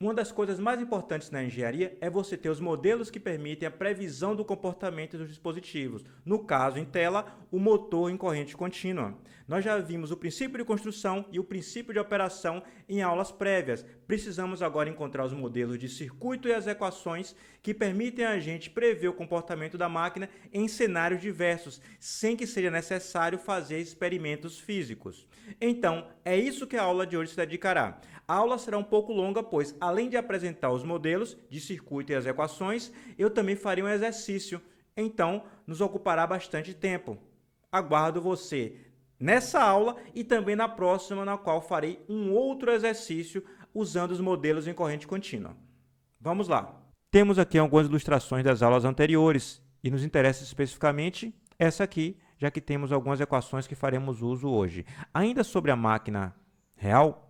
Uma das coisas mais importantes na engenharia é você ter os modelos que permitem a previsão do comportamento dos dispositivos. No caso, em tela, o motor em corrente contínua. Nós já vimos o princípio de construção e o princípio de operação em aulas prévias. Precisamos agora encontrar os modelos de circuito e as equações que permitem a gente prever o comportamento da máquina em cenários diversos, sem que seja necessário fazer experimentos físicos. Então, é isso que a aula de hoje se dedicará. A aula será um pouco longa, pois, além de apresentar os modelos de circuito e as equações, eu também farei um exercício. Então, nos ocupará bastante tempo. Aguardo você nessa aula e também na próxima, na qual farei um outro exercício usando os modelos em corrente contínua. Vamos lá. Temos aqui algumas ilustrações das aulas anteriores e nos interessa especificamente essa aqui, já que temos algumas equações que faremos uso hoje. Ainda sobre a máquina real,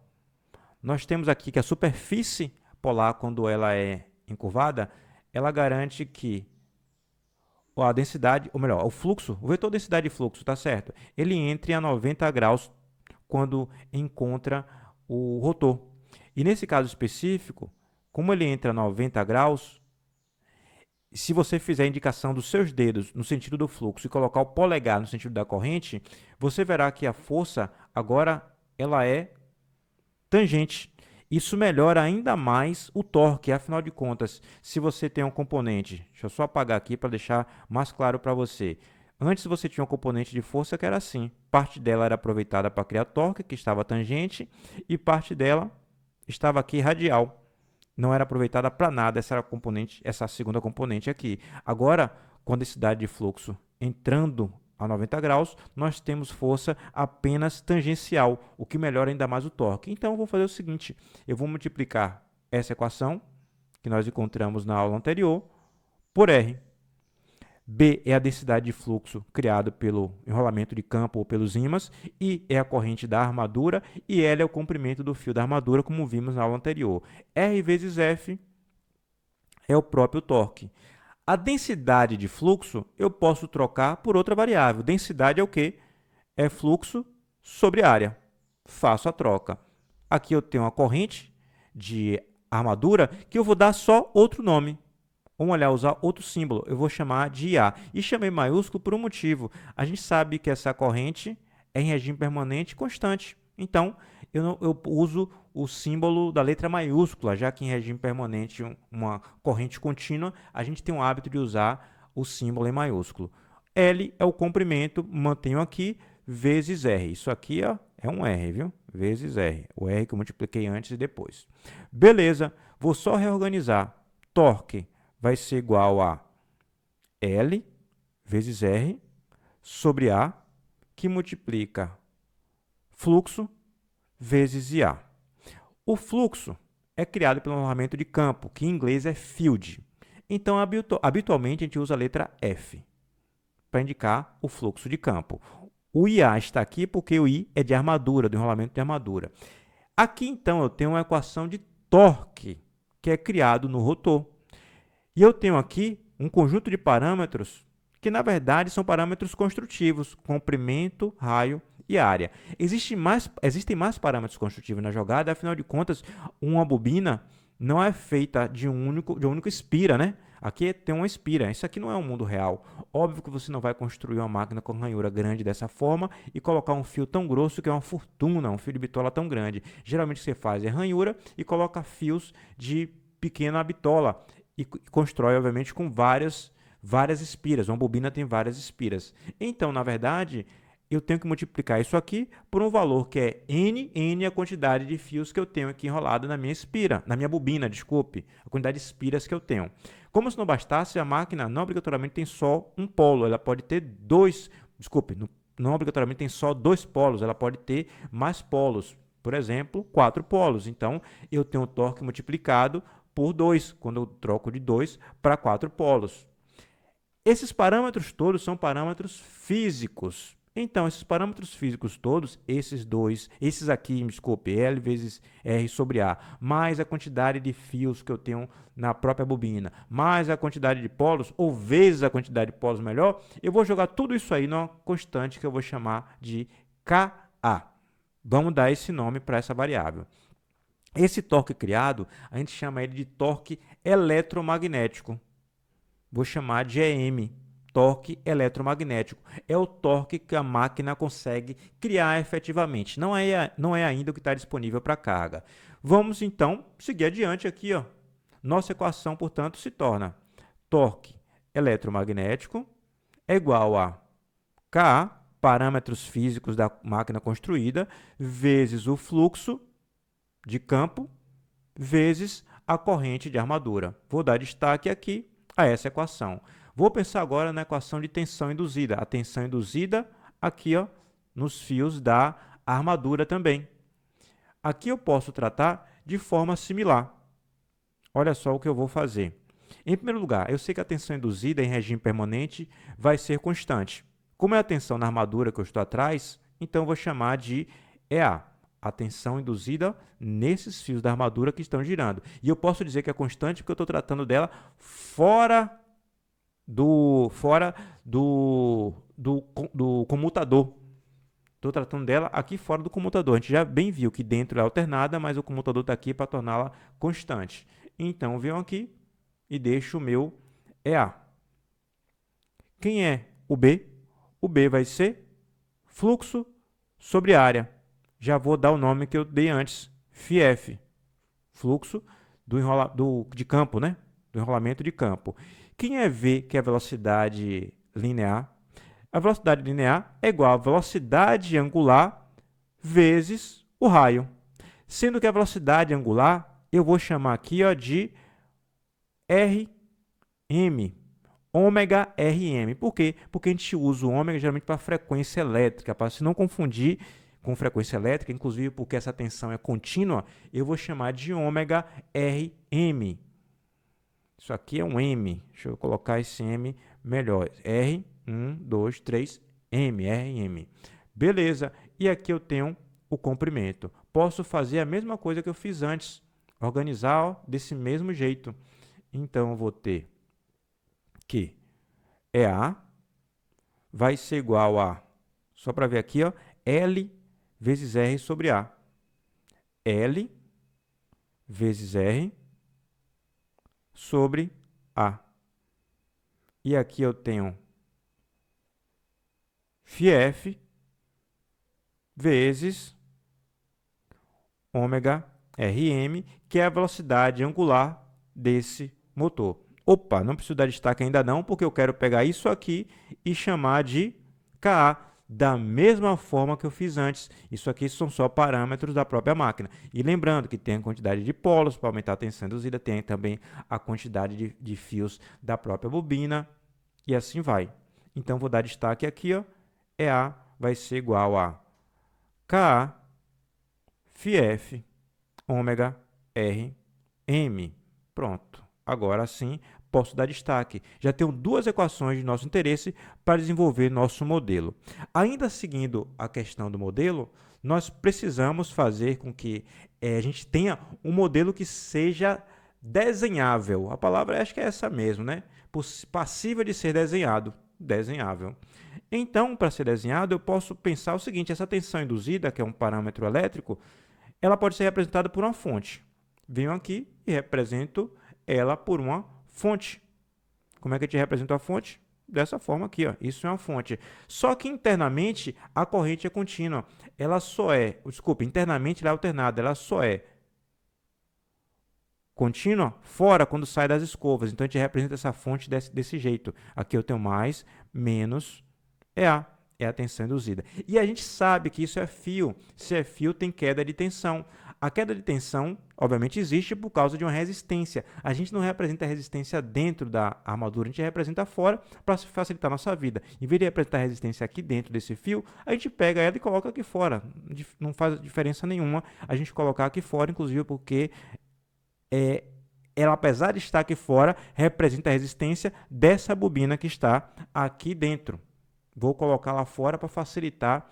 nós temos aqui que a superfície polar, quando ela é encurvada, ela garante que a densidade, ou melhor, o fluxo, o vetor densidade de fluxo, tá certo? Ele entre a 90 graus quando encontra o rotor. E nesse caso específico, como ele entra a 90 graus, se você fizer a indicação dos seus dedos no sentido do fluxo e colocar o polegar no sentido da corrente, você verá que a força agora ela é tangente. Isso melhora ainda mais o torque, afinal de contas, se você tem um componente, deixa eu só apagar aqui para deixar mais claro para você. Antes você tinha um componente de força que era assim, parte dela era aproveitada para criar torque, que estava tangente, e parte dela estava aqui radial. Não era aproveitada para nada essa segunda componente aqui. Agora, com a densidade de fluxo entrando a 90 graus, nós temos força apenas tangencial, o que melhora ainda mais o torque. Então, eu vou fazer o seguinte, eu vou multiplicar essa equação, que nós encontramos na aula anterior, por R. B é a densidade de fluxo criado pelo enrolamento de campo ou pelos ímãs, I é a corrente da armadura e L é o comprimento do fio da armadura, como vimos na aula anterior. R vezes F é o próprio torque. A densidade de fluxo eu posso trocar por outra variável. Densidade é o quê? É fluxo sobre área. Faço a troca. Aqui eu tenho uma corrente de armadura que eu vou dar só outro nome. Vamos olhar, usar outro símbolo. Eu vou chamar de IA. E chamei maiúsculo por um motivo. A gente sabe que essa corrente é em regime permanente constante. Então, eu uso o símbolo da letra maiúscula, já que em regime permanente, uma corrente contínua, a gente tem o hábito de usar o símbolo em maiúsculo. L é o comprimento, mantenho aqui, vezes R. Isso aqui ó, é um R, viu? Vezes R. O R que eu multipliquei antes e depois. Beleza, vou só reorganizar. Torque vai ser igual a L vezes R sobre A, que multiplica fluxo vezes IA. O fluxo é criado pelo enrolamento de campo, que em inglês é field. Então, habitualmente, a gente usa a letra F para indicar o fluxo de campo. O IA está aqui porque o I é de armadura, do enrolamento de armadura. Aqui, então, eu tenho uma equação de torque, que é criado no rotor. E eu tenho aqui um conjunto de parâmetros que, na verdade, são parâmetros construtivos, comprimento, raio e área. Existem mais parâmetros construtivos na jogada, afinal de contas, uma bobina não é feita de um único espira, né? Aqui tem uma espira, isso aqui não é um mundo real. Óbvio que você não vai construir uma máquina com ranhura grande dessa forma e colocar um fio tão grosso que é uma fortuna, um fio de bitola tão grande. Geralmente o que você faz é ranhura e coloca fios de pequena bitola e constrói, obviamente, com várias espiras. Uma bobina tem várias espiras. Então, na verdade, eu tenho que multiplicar isso aqui por um valor que é N a quantidade de fios que eu tenho aqui enrolado na minha espira, na minha bobina, desculpe, a quantidade de espiras que eu tenho. Como se não bastasse, a máquina não obrigatoriamente tem só um polo, ela pode ter não obrigatoriamente tem só dois polos, ela pode ter mais polos, por exemplo, 4 polos. Então, eu tenho o torque multiplicado por 2, quando eu troco de 2 para 4 polos. Esses parâmetros todos são parâmetros físicos. Então, esses parâmetros físicos todos, esses aqui, L vezes R sobre A, mais a quantidade de fios que eu tenho na própria bobina, mais a quantidade de polos, ou vezes a quantidade de polos melhor, eu vou jogar tudo isso aí numa constante que eu vou chamar de KA. Vamos dar esse nome para essa variável. Esse torque criado, a gente chama ele de torque eletromagnético. Vou chamar de EM, torque eletromagnético. É o torque que a máquina consegue criar efetivamente. Não é ainda o que está disponível para carga. Vamos, então, seguir adiante aqui. Ó. Nossa equação, portanto, se torna torque eletromagnético é igual a K, parâmetros físicos da máquina construída, vezes o fluxo de campo, vezes a corrente de armadura. Vou dar destaque aqui a essa equação. Vou pensar agora na equação de tensão induzida. A tensão induzida aqui, ó, nos fios da armadura também. Aqui eu posso tratar de forma similar. Olha só o que eu vou fazer. Em primeiro lugar, eu sei que a tensão induzida em regime permanente vai ser constante. Como é a tensão na armadura que eu estou atrás, então eu vou chamar de EA, a tensão induzida nesses fios da armadura que estão girando. E eu posso dizer que é constante porque eu estou tratando dela fora do comutador. Estou tratando dela aqui fora do comutador. A gente já bem viu que dentro é alternada, mas o comutador está aqui para torná-la constante. Então, eu venho aqui e deixo o meu EA. Quem é o B? O B vai ser fluxo sobre área. Já vou dar o nome que eu dei antes, φF, fluxo de campo, né? Do enrolamento de campo. Quem é V, que é a velocidade linear? A velocidade linear é igual à velocidade angular vezes o raio. Sendo que a velocidade angular, eu vou chamar aqui ó, de RM, ômega RM. Por quê? Porque a gente usa o ômega geralmente para frequência elétrica, para se não confundir com frequência elétrica, inclusive porque essa tensão é contínua, eu vou chamar de ômega RM. Isso aqui é um M. Deixa eu colocar esse M melhor. R, 1, 2, 3, M, RM. Beleza. E aqui eu tenho o comprimento. Posso fazer a mesma coisa que eu fiz antes. Organizar ó, desse mesmo jeito. Então, eu vou ter que EA vai ser igual a, só para ver aqui, ó, L vezes R sobre A. L vezes R sobre A. E aqui eu tenho φF vezes ômega RM, que é a velocidade angular desse motor. Opa, não preciso dar destaque ainda não, porque eu quero pegar isso aqui e chamar de KA, da mesma forma que eu fiz antes. Isso aqui são só parâmetros da própria máquina. E lembrando que tem a quantidade de polos para aumentar a tensão induzida, tem também a quantidade de fios da própria bobina e assim vai. Então, vou dar destaque aqui, ó, EA vai ser igual a KA φF ômega RM. Pronto. Agora sim, posso dar destaque. Já tenho duas equações de nosso interesse para desenvolver nosso modelo. Ainda seguindo a questão do modelo, nós precisamos fazer com que a gente tenha um modelo que seja desenhável. A palavra acho que é essa mesmo, né? Passível de ser desenhado. Desenhável. Então, para ser desenhado, eu posso pensar o seguinte, essa tensão induzida, que é um parâmetro elétrico, ela pode ser representada por uma fonte. Venho aqui e represento ela por uma fonte. Como é que a gente representa a fonte? Dessa forma aqui, ó. Isso é uma fonte. Só que internamente a corrente é contínua. Ela só é, internamente ela é alternada, ela só é contínua fora quando sai das escovas. Então a gente representa essa fonte desse jeito. Aqui eu tenho mais, menos, EA. É a tensão induzida. E a gente sabe que isso é fio. Se é fio, tem queda de tensão. A queda de tensão, obviamente, existe por causa de uma resistência. A gente não representa a resistência dentro da armadura, a gente representa fora para facilitar a nossa vida. Em vez de representar a resistência aqui dentro desse fio, a gente pega ela e coloca aqui fora. Não faz diferença nenhuma a gente colocar aqui fora, inclusive porque ela, apesar de estar aqui fora, representa a resistência dessa bobina que está aqui dentro. Vou colocar lá fora para facilitar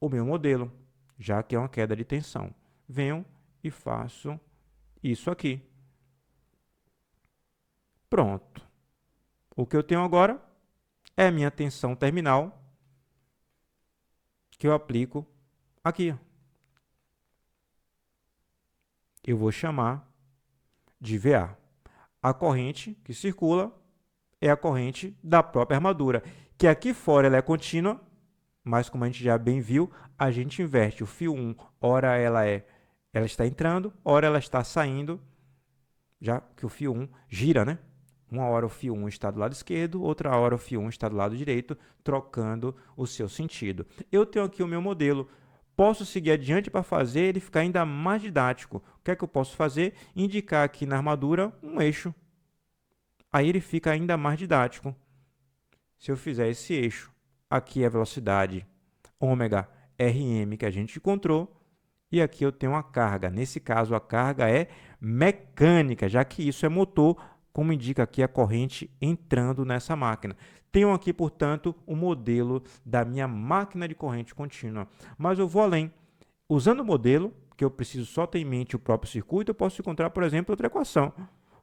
o meu modelo, já que é uma queda de tensão. Venho e faço isso aqui. Pronto. O que eu tenho agora é a minha tensão terminal que eu aplico aqui. eu vou chamar de VA. A corrente que circula é a corrente da própria armadura, que aqui fora ela é contínua, mas como a gente já bem viu, a gente inverte o fio 1, ora ela está entrando, ora ela está saindo, já que o fio 1 gira, né? Uma hora o fio 1 está do lado esquerdo, outra hora o fio 1 está do lado direito, trocando o seu sentido. Eu tenho aqui o meu modelo. Posso seguir adiante para fazer ele ficar ainda mais didático. O que é que eu posso fazer? Indicar aqui na armadura um eixo. Aí ele fica ainda mais didático. Se eu fizer esse eixo, aqui é a velocidade ômega Rm que a gente encontrou, e aqui eu tenho a carga. Nesse caso, a carga é mecânica, já que isso é motor, como indica aqui a corrente entrando nessa máquina. Tenho aqui, portanto, o modelo da minha máquina de corrente contínua. Mas eu vou além. Usando o modelo, que eu preciso só ter em mente o próprio circuito, eu posso encontrar, por exemplo, outra equação.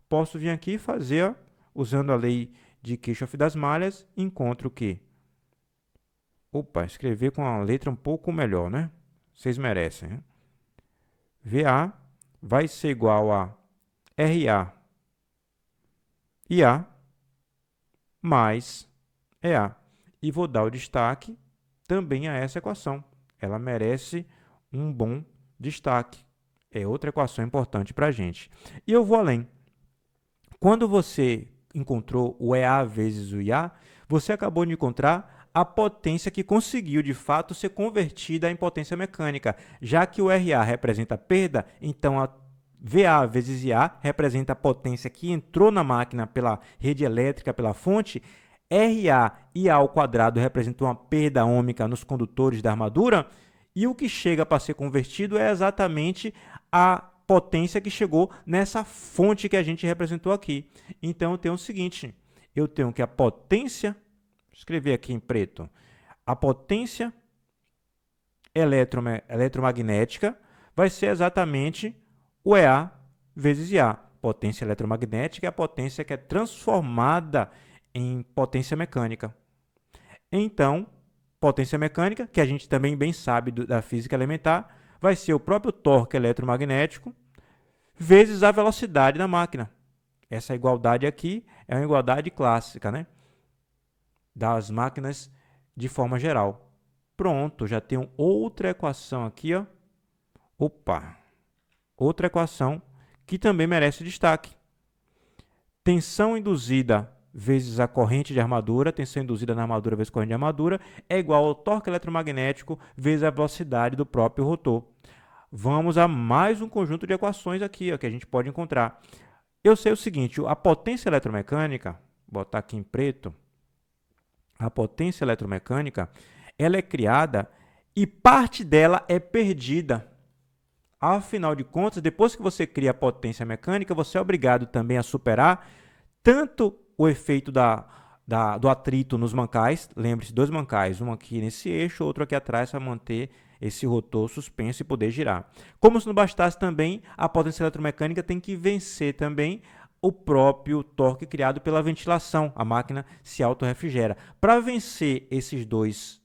Posso vir aqui e fazer, usando a lei de Kirchhoff das malhas, encontro que... escrever com a letra um pouco melhor, né? Vocês merecem, né? VA vai ser igual a RA IA mais EA. E vou dar o destaque também a essa equação. Ela merece um bom destaque. É outra equação importante para a gente. E eu vou além. Quando você encontrou o EA vezes o IA, você acabou de encontrar a potência que conseguiu, de fato, ser convertida em potência mecânica. Já que o RA representa perda, então a VA vezes IA representa a potência que entrou na máquina pela rede elétrica, pela fonte. RA IA ao quadrado representa uma perda ômica nos condutores da armadura. E o que chega para ser convertido é exatamente a potência que chegou nessa fonte que a gente representou aqui. Então, eu tenho o seguinte, eu tenho que a potência, vou escrever aqui em preto, a potência eletromagnética vai ser exatamente o EA vezes IA. Potência eletromagnética é a potência que é transformada em potência mecânica. Então, potência mecânica, que a gente também bem sabe da física elementar, vai ser o próprio torque eletromagnético vezes a velocidade da máquina. Essa igualdade aqui é uma igualdade clássica, né? Das máquinas de forma geral. Pronto, já tenho outra equação aqui, ó. Outra equação que também merece destaque. Tensão induzida vezes a corrente de armadura, tensão induzida na armadura vezes corrente de armadura, é igual ao torque eletromagnético vezes a velocidade do próprio rotor. Vamos a mais um conjunto de equações aqui, ó, que a gente pode encontrar. Eu sei o seguinte, a potência eletromecânica, vou botar aqui em preto, a potência eletromecânica, ela é criada e parte dela é perdida. Afinal de contas, depois que você cria a potência mecânica, você é obrigado também a superar tanto o efeito do atrito nos mancais, lembre-se, 2 mancais, um aqui nesse eixo, outro aqui atrás para manter esse rotor suspenso e poder girar. Como se não bastasse também, a potência eletromecânica tem que vencer também o próprio torque criado pela ventilação, a máquina se autorrefrigera. Para vencer esses 2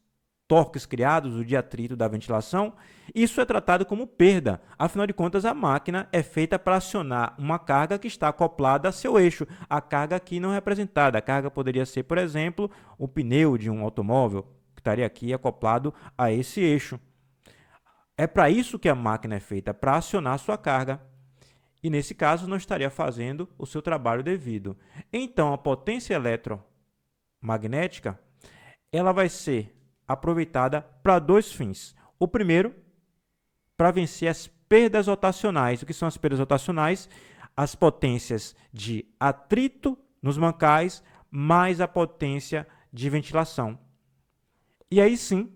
torques criados, o de atrito da ventilação, isso é tratado como perda. Afinal de contas, a máquina é feita para acionar uma carga que está acoplada a seu eixo. A carga aqui não representada. A carga poderia ser, por exemplo, o pneu de um automóvel, que estaria aqui acoplado a esse eixo. É para isso que a máquina é feita, para acionar a sua carga. E, nesse caso, não estaria fazendo o seu trabalho devido. Então, a potência eletromagnética ela vai ser aproveitada para 2 fins. O primeiro, para vencer as perdas rotacionais. O que são as perdas rotacionais? As potências de atrito nos mancais mais a potência de ventilação. E aí sim,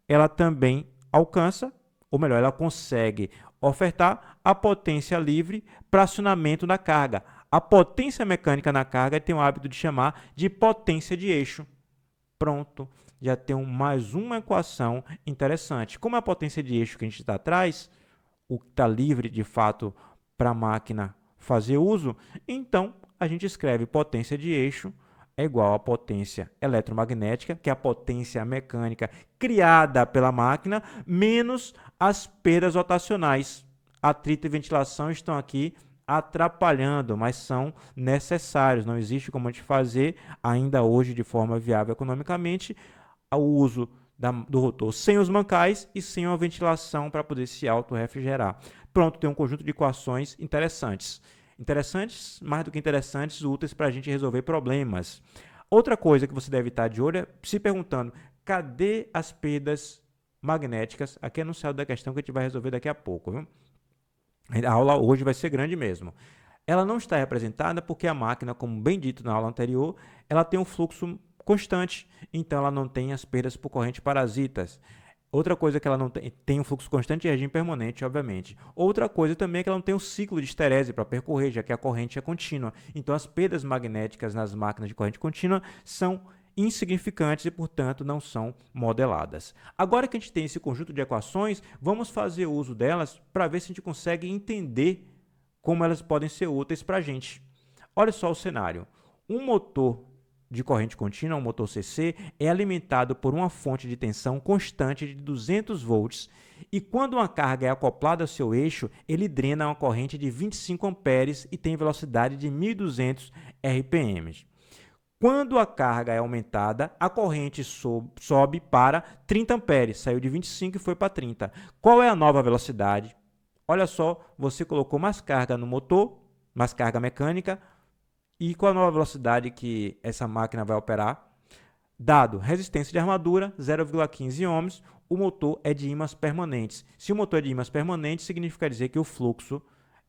ela também alcança, ou melhor, ela consegue ofertar a potência livre para acionamento da carga. A potência mecânica na carga tem o hábito de chamar de potência de eixo. Pronto, já tem mais uma equação interessante. Como é a potência de eixo que a gente está atrás, o que está livre de fato para a máquina fazer uso, então a gente escreve potência de eixo é igual a potência eletromagnética, que é a potência mecânica criada pela máquina, menos as perdas rotacionais. atrito e ventilação estão aqui atrapalhando, mas são necessários. Não existe como a gente fazer ainda hoje de forma viável economicamente o uso do rotor sem os mancais e sem uma ventilação para poder se autorrefrigerar. Pronto, tem um conjunto de equações interessantes. Interessantes, mais do que interessantes, úteis para a gente resolver problemas. Outra coisa que você deve estar de olho é se perguntando, cadê as perdas magnéticas? Aqui é anunciado da questão que a gente vai resolver daqui a pouco, viu? A aula hoje vai ser grande mesmo. Ela não está representada porque a máquina, como bem dito na aula anterior, ela tem um fluxo constante, então ela não tem as perdas por corrente parasitas. Outra coisa que ela não tem um fluxo constante e regime permanente, obviamente. Outra coisa também é que ela não tem um ciclo de esterese para percorrer, já que a corrente é contínua. Então as perdas magnéticas nas máquinas de corrente contínua são insignificantes e, portanto, não são modeladas. Agora que a gente tem esse conjunto de equações, vamos fazer uso delas para ver se a gente consegue entender como elas podem ser úteis para a gente. Olha só o cenário. Um motor de corrente contínua, um motor CC, é alimentado por uma fonte de tensão constante de 200 volts e quando uma carga é acoplada ao seu eixo, ele drena uma corrente de 25 amperes e tem velocidade de 1.200 RPM. Quando a carga é aumentada, a corrente sobe para 30 amperes, saiu de 25 e foi para 30. Qual é a nova velocidade? Olha só, você colocou mais carga no motor, mais carga mecânica, e qual a nova velocidade que essa máquina vai operar? Dado resistência de armadura, 0,15 ohms, o motor é de ímãs permanentes. Se o motor é de ímãs permanentes, significa dizer que o fluxo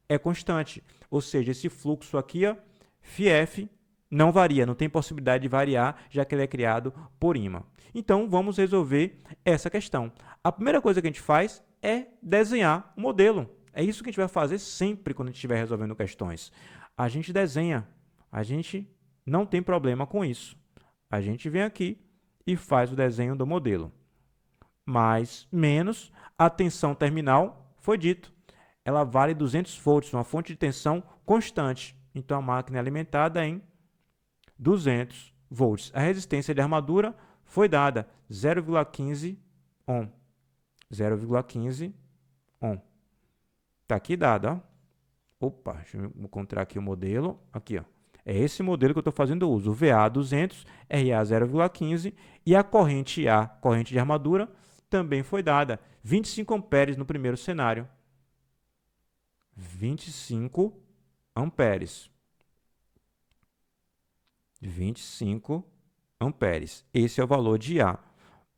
é constante. Ou seja, esse fluxo aqui, ó, Φf, não varia, não tem possibilidade de variar, já que ele é criado por ímã. Então, vamos resolver essa questão. A primeira coisa que a gente faz é desenhar o modelo. É isso que a gente vai fazer sempre quando a gente estiver resolvendo questões. A gente desenha. A gente não tem problema com isso. A gente vem aqui e faz o desenho do modelo. Mais, menos, a tensão terminal foi dito. Ela vale 200 volts, uma fonte de tensão constante. Então, a máquina é alimentada em 200 volts. A resistência de armadura foi dada 0,15 ohm. 0,15 ohm. Está aqui dado, ó. Opa, deixa eu encontrar aqui o modelo. Aqui, ó. É esse modelo que eu estou fazendo uso, o VA 200, RA 0,15 e a corrente A, corrente de armadura, também foi dada. 25 amperes no primeiro cenário. 25 amperes. 25 amperes. Esse é o valor de A.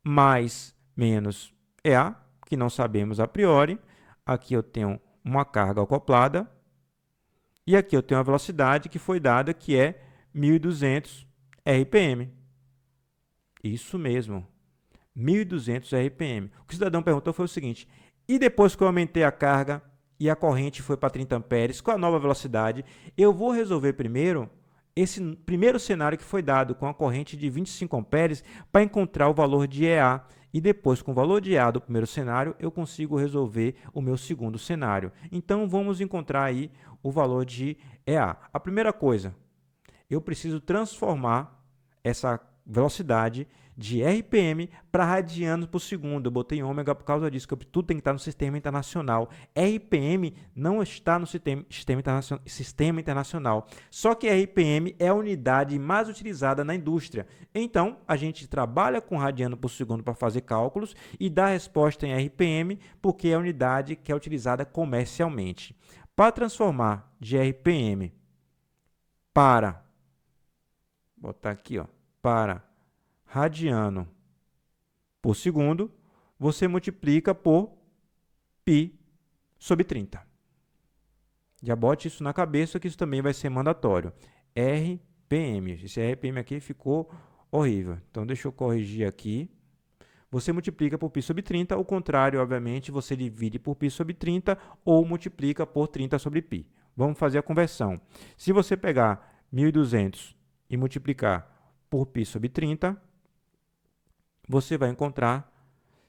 Mais, menos EA, que não sabemos a priori. Aqui eu tenho uma carga acoplada. E aqui eu tenho a velocidade que foi dada, que é 1.200 RPM. Isso mesmo, 1.200 RPM. O que o cidadão perguntou foi o seguinte, e depois que eu aumentei a carga e a corrente foi para 30 amperes, com a nova velocidade, eu vou resolver primeiro esse primeiro cenário que foi dado com a corrente de 25 amperes para encontrar o valor de EA. E depois, com o valor de EA do primeiro cenário, eu consigo resolver o meu segundo cenário. Então, vamos encontrar aí o valor de EA. A primeira coisa, eu preciso transformar essa velocidade de RPM para radianos por segundo. Eu botei ômega por causa disso, que tudo tem que estar no sistema internacional. RPM não está no sistema internacional. Só que RPM é a unidade mais utilizada na indústria. Então, a gente trabalha com radiano por segundo para fazer cálculos e dá resposta em RPM, porque é a unidade que é utilizada comercialmente. Para transformar de RPM para, botar aqui, ó, para radiano por segundo, você multiplica por π sobre 30. Já bote isso na cabeça que isso também vai ser mandatório. RPM. Esse RPM aqui ficou horrível. Então, deixa eu corrigir aqui. Você multiplica por π sobre 30. O contrário, obviamente, você divide por π sobre 30 ou multiplica por 30 sobre π. Vamos fazer a conversão. Se você pegar 1.200 e multiplicar por π sobre 30, você vai encontrar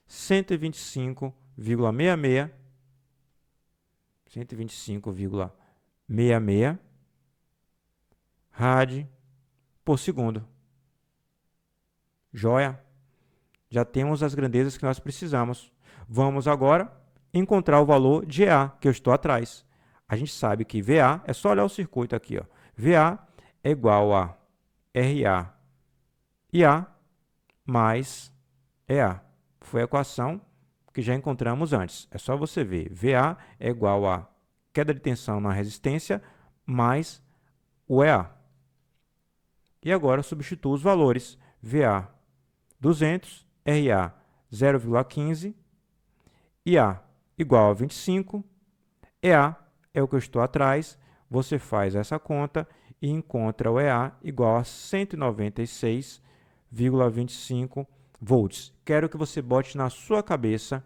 125,66 rad por segundo. Joia? Já temos as grandezas que nós precisamos. Vamos agora encontrar o valor de EA, que eu estou atrás. A gente sabe que VA, é só olhar o circuito aqui, ó. VA é igual a RA IA mais EA. Foi a equação que já encontramos antes. É só você ver. VA é igual a queda de tensão na resistência mais o EA. E agora substituo os valores. VA 200, RA 0,15, IA igual a 25, EA é o que eu estou atrás. Você faz essa conta e encontra o EA igual a 196,25 volts. Quero que você bote na sua cabeça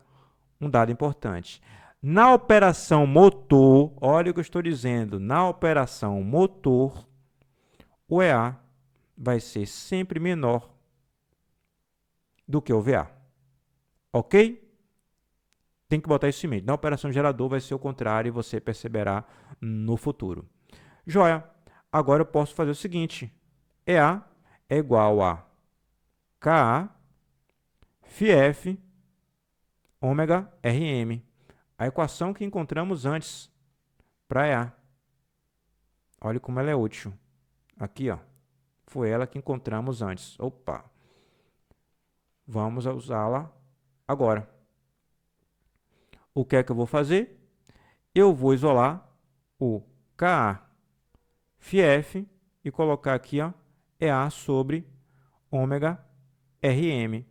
um dado importante. Na operação motor, olha o que eu estou dizendo, na operação motor, o EA vai ser sempre menor do que o VA. Ok? Tem que botar isso em mente. Na operação gerador vai ser o contrário e você perceberá no futuro. Joia. Agora eu posso fazer o seguinte. EA é igual a KA φF ômega RM. A equação que encontramos antes para EA. Olha como ela é útil. Aqui, ó. Foi ela que encontramos antes. Opa. Vamos usá-la agora. O que é que eu vou fazer? Eu vou isolar o KA φF e colocar aqui, ó, EA sobre ômega RM.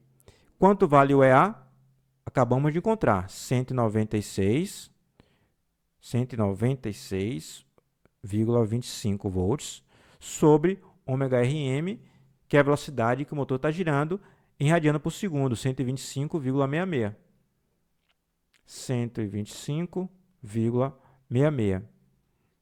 Quanto vale o EA? Acabamos de encontrar 196,25 volts sobre ômega RM, que é a velocidade que o motor está girando em radiano por segundo, 125,66. 125,66.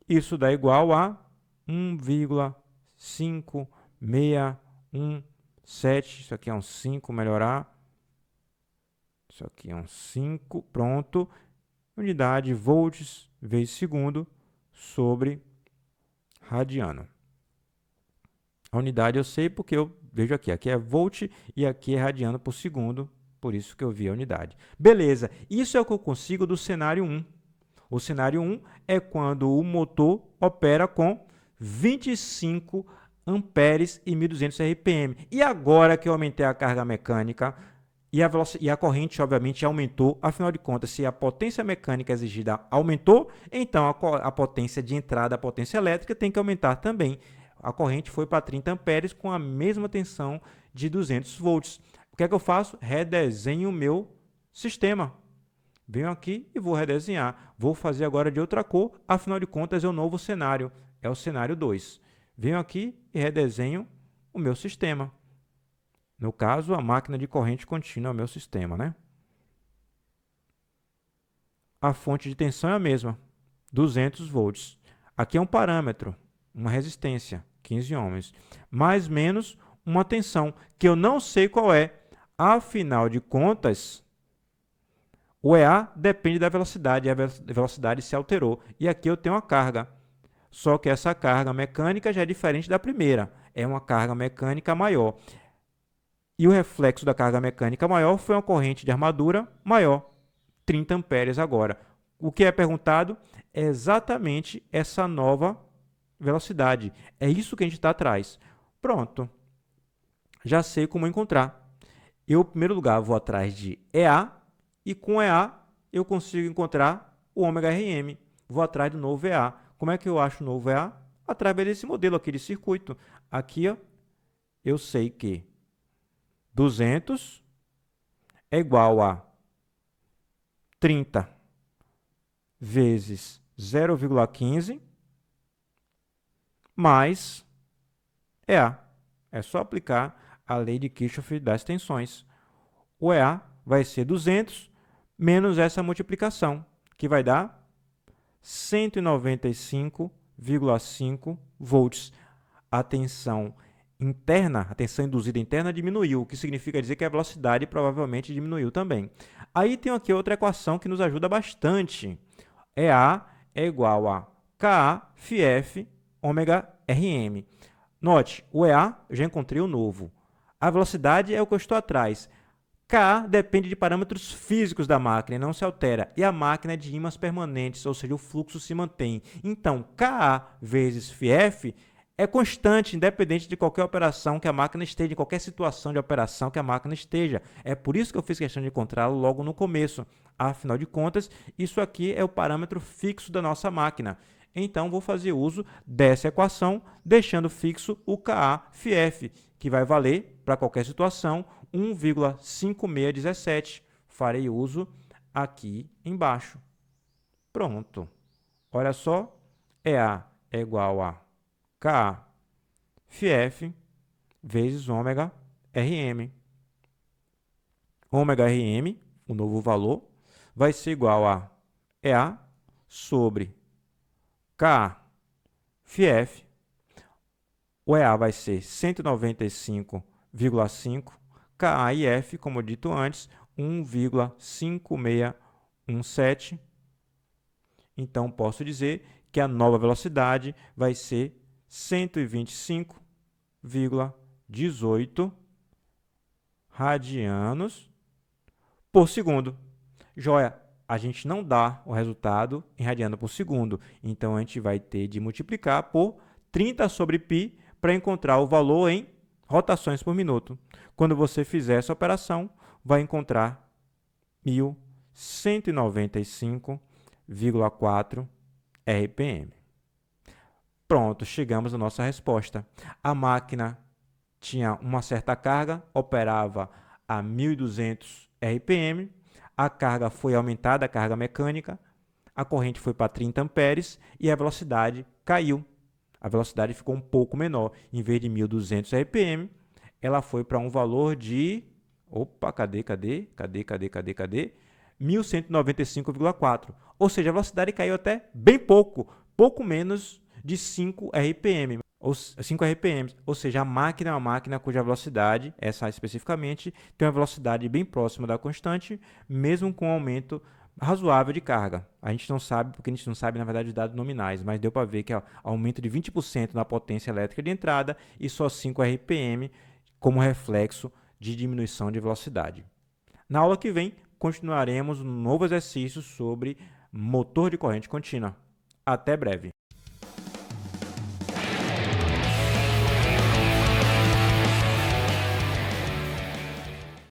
Isso dá igual a 1,5617. Isso aqui é um 5, melhorar. Isso aqui é um 5, pronto. Unidade volts vezes segundo sobre radiano. A unidade eu sei porque eu vejo aqui. Aqui é volt e aqui é radiano por segundo. Por isso que eu vi a unidade. Beleza, isso é o que eu consigo do cenário 1. O cenário 1 é quando o motor opera com 25 amperes e 1.200 RPM. E agora que eu aumentei a carga mecânica e a corrente, obviamente, aumentou. Afinal de contas, se a potência mecânica exigida aumentou, então a potência de entrada, a potência elétrica, tem que aumentar também. A corrente foi para 30 amperes com a mesma tensão de 200 volts. O que é que eu faço? Redesenho o meu sistema. Venho aqui e vou redesenhar. Vou fazer agora de outra cor, afinal de contas é o novo cenário, é o cenário 2. Venho aqui e redesenho o meu sistema. No caso, a máquina de corrente contínua é o meu sistema, né? A fonte de tensão é a mesma, 200 volts. Aqui é um parâmetro, uma resistência, 15 ohms, mais menos uma tensão, que eu não sei qual é. Afinal de contas, o EA depende da velocidade, e a velocidade se alterou. E aqui eu tenho a carga. Só que essa carga mecânica já é diferente da primeira. É uma carga mecânica maior. E o reflexo da carga mecânica maior foi uma corrente de armadura maior, 30 amperes agora. O que é perguntado é exatamente essa nova velocidade. É isso que a gente está atrás. Pronto. Já sei como encontrar. Eu, em primeiro lugar, vou atrás de EA, e com EA eu consigo encontrar o ômega RM. Vou atrás do novo EA. Como é que eu acho o novo EA? Através desse modelo aqui de circuito. Aqui, ó, eu sei que 200 é igual a 30 vezes 0,15 mais EA. É só aplicar a lei de Kirchhoff das tensões. O EA vai ser 200 menos essa multiplicação, que vai dar 195,5 volts. A tensão interna, a tensão induzida interna diminuiu, o que significa dizer que a velocidade provavelmente diminuiu também. Aí tem aqui outra equação que nos ajuda bastante. EA é igual a KA φF ômega RM. Note, o EA eu já encontrei o novo. A velocidade é o que eu estou atrás. Ka depende de parâmetros físicos da máquina e não se altera. E a máquina é de ímãs permanentes, ou seja, o fluxo se mantém. Então, Ka vezes φF é constante, independente de qualquer operação que a máquina esteja, em qualquer situação de operação que a máquina esteja. É por isso que eu fiz questão de encontrá-lo logo no começo. Afinal de contas, isso aqui é o parâmetro fixo da nossa máquina. Então, vou fazer uso dessa equação, deixando fixo o Ka-φF, que vai valer, para qualquer situação, 1,5617. Farei uso aqui embaixo. Pronto. Olha só, EA é igual a K-φF vezes ômega Rm. Ômega Rm, o novo valor, vai ser igual a EA sobre K-φF. O EA vai ser 195,5. Ka e F, como dito antes, 1,5617. Então, posso dizer que a nova velocidade vai ser 125,18 radianos por segundo. Joia, a gente não dá o resultado em radiano por segundo, então a gente vai ter de multiplicar por 30 sobre π para encontrar o valor em rotações por minuto. Quando você fizer essa operação, vai encontrar 1.195,4 RPM. Pronto, chegamos à nossa resposta. A máquina tinha uma certa carga, operava a 1.200 RPM, a carga foi aumentada, a carga mecânica, a corrente foi para 30 amperes e a velocidade caiu. A velocidade ficou um pouco menor. Em vez de 1.200 RPM, ela foi para um valor de... Opa, cadê? 1.195,4. Ou seja, a velocidade caiu até bem pouco menos de 5 RPM. Ou 5 RPM, ou seja, a máquina é uma máquina cuja velocidade, essa especificamente, tem uma velocidade bem próxima da constante, mesmo com um aumento razoável de carga. A gente não sabe, porque a gente não sabe, na verdade, os dados nominais, mas deu para ver que é aumento de 20% na potência elétrica de entrada e só 5 RPM como reflexo de diminuição de velocidade. Na aula que vem, continuaremos um novo exercício sobre motor de corrente contínua. Até breve!